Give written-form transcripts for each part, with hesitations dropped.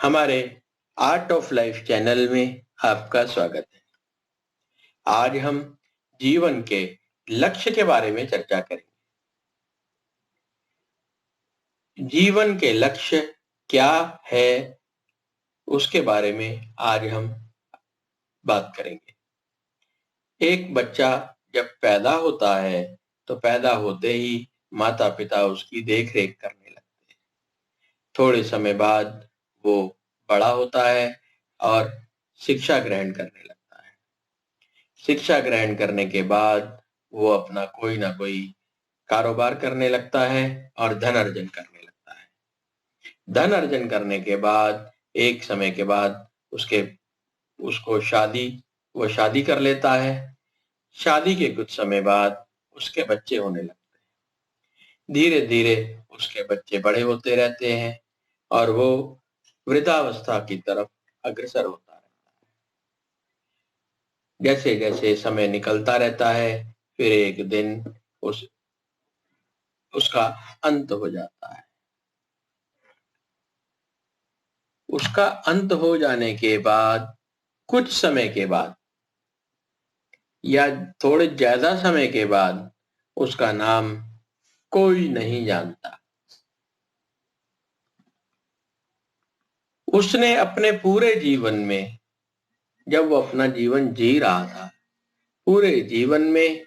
हमारे art of life channel में आपका स्वागत है। आज हम जीवन के लक्ष्य के बारे में चर्चा करेंगे। जीवन के लक्ष्य क्या है उसके बारे में आज हम बात करेंगे। एक बच्चा जब पैदा होता है तो पैदा होते ही माता पिता उसकी देख रेख करने लगते हैं। थोड़े समय बाद वो बड़ा होता है और शिक्षा ग्रहण करने लगता है। शिक्षा ग्रहण करने के बाद वो अपना कोई ना कोई कारोबार करने लगता है और धन अर्जन करने लगता है। धन अर्जन करने के बाद एक समय के बाद उसको वो शादी कर लेता है। शादी के कुछ समय बाद उसके बच्चे होने लगते हैं। धीरे धीरे उसके बच्चे बड़े होते रहते हैं और वो वृद्धावस्था की तरफ अग्रसर होता रहता है। जैसे जैसे समय निकलता रहता है फिर एक दिन उसका अंत हो जाता है। उसका अंत हो जाने के बाद कुछ समय के बाद या थोड़े ज्यादा समय के बाद उसका नाम कोई नहीं जानता। उसने अपने पूरे जीवन में, जब वो अपना जीवन जी रहा था, पूरे जीवन में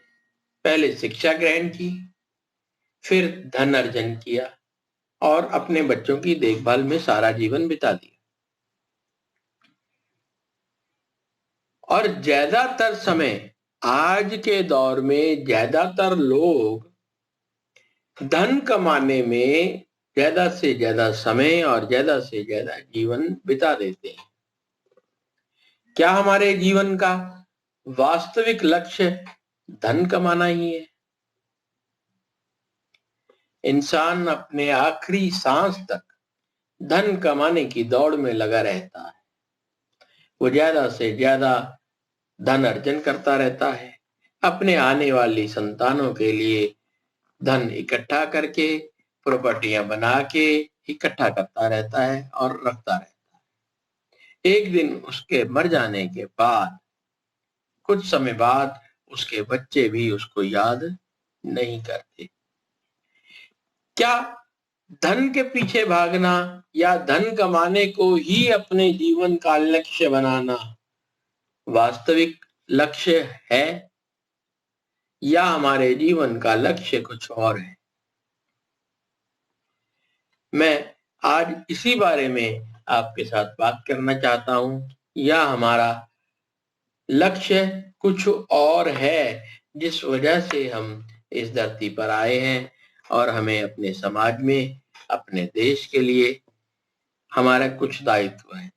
पहले शिक्षा ग्रहण की, फिर धन अर्जन किया और अपने बच्चों की देखभाल में सारा जीवन बिता दिया। और ज्यादातर समय, आज के दौर में ज्यादातर लोग धन कमाने में ज्यादा से ज्यादा समय और ज्यादा से ज्यादा जीवन बिता देते हैं। क्या हमारे जीवन का वास्तविक लक्ष्य धन कमाना ही है? इंसान अपने आखिरी सांस तक धन कमाने की दौड़ में लगा रहता है। वो ज्यादा से ज्यादा धन अर्जन करता रहता है, अपने आने वाली संतानों के लिए धन इकट्ठा करके, प्रॉपर्टियां बना के इकट्ठा करता रहता है और रखता रहता है। एक दिन उसके मर जाने के बाद, कुछ समय बाद, उसके बच्चे भी उसको याद नहीं करते। क्या धन के पीछे भागना या धन कमाने को ही अपने जीवन का लक्ष्य बनाना वास्तविक लक्ष्य है, या हमारे जीवन का लक्ष्य कुछ और है? मैं आज इसी बारे में आपके साथ बात करना चाहता हूं। या हमारा लक्ष्य कुछ और है जिस वजह से हम इस धरती पर आए हैं और हमें अपने समाज में, अपने देश के लिए हमारा कुछ दायित्व है।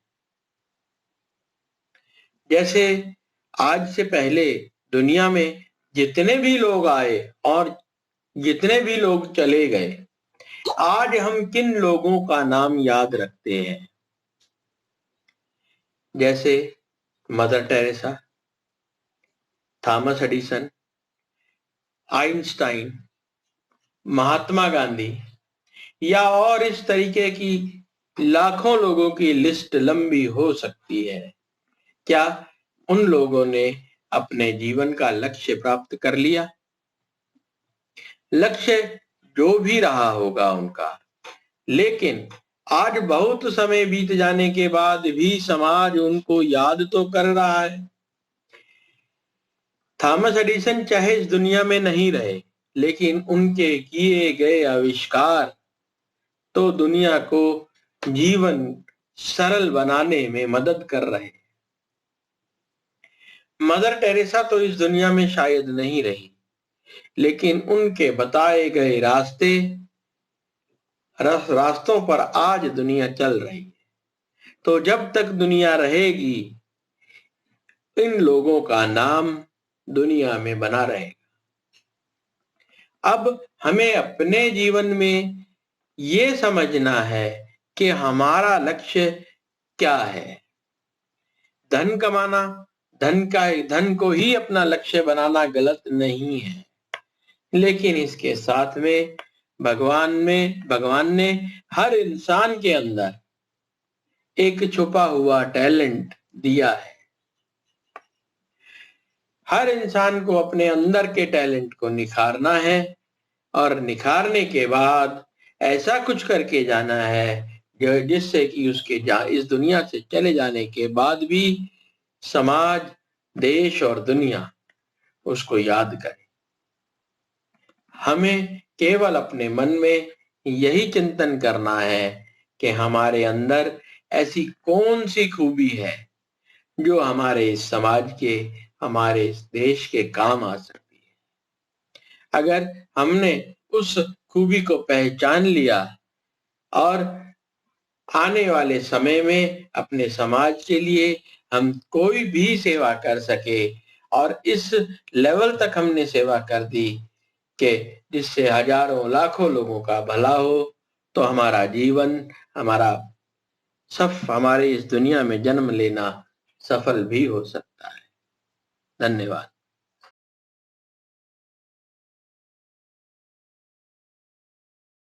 जैसे आज से पहले दुनिया में जितने भी लोग आए और जितने भी लोग चले गए, आज हम किन लोगों का नाम याद रखते हैं? जैसे Mother Teresa, Thomas Edison, Einstein, Mahatma Gandhi, या और इस तरीके की लाखों लोगों की लिस्ट लंबी हो सकती है। क्या उन लोगों ने अपने जीवन का लक्ष्य प्राप्त कर लिया? लक्ष्य जो भी रहा होगा उनका, लेकिन आज बहुत समय बीत जाने के बाद भी समाज उनको याद तो कर रहा है। थॉमस एडिसन चाहे इस दुनिया में नहीं रहे, लेकिन उनके किए गए आविष्कार तो दुनिया को जीवन सरल बनाने में मदद कर रहे हैं। मदर टेरेसा तो इस दुनिया में शायद नहीं रही, लेकिन उनके बताए गए रास्तों पर आज दुनिया चल रही है। तो जब तक दुनिया रहेगी, इन लोगों का नाम दुनिया में बना रहेगा। अब हमें अपने जीवन में ये समझना है कि हमारा लक्ष्य क्या है। धन कमाना, धन को ही अपना लक्ष्य बनाना गलत नहीं है, लेकिन इसके साथ में भगवान ने हर इंसान के अंदर एक छुपा हुआ टैलेंट दिया है। हर इंसान को अपने अंदर के टैलेंट को निखारना है और निखारने के बाद ऐसा कुछ करके जाना है जिससे कि उसके इस दुनिया से चले जाने के बाद भी समाज, देश और दुनिया उसको याद करे। हमें केवल अपने मन में यही चिंतन करना है कि हमारे अंदर ऐसी कौन सी खूबी है जो हमारे समाज के, हमारे देश के काम आ सकती है। अगर हमने उस खूबी को पहचान लिया और आने वाले समय में अपने समाज के लिए हम कोई भी सेवा कर सके और इस लेवल तक हमने सेवा कर दी कि जिससे हजारों लाखों लोगों का भला हो, तो हमारा जीवन, हमारे इस दुनिया में जन्म लेना सफल भी हो सकता है। धन्यवाद।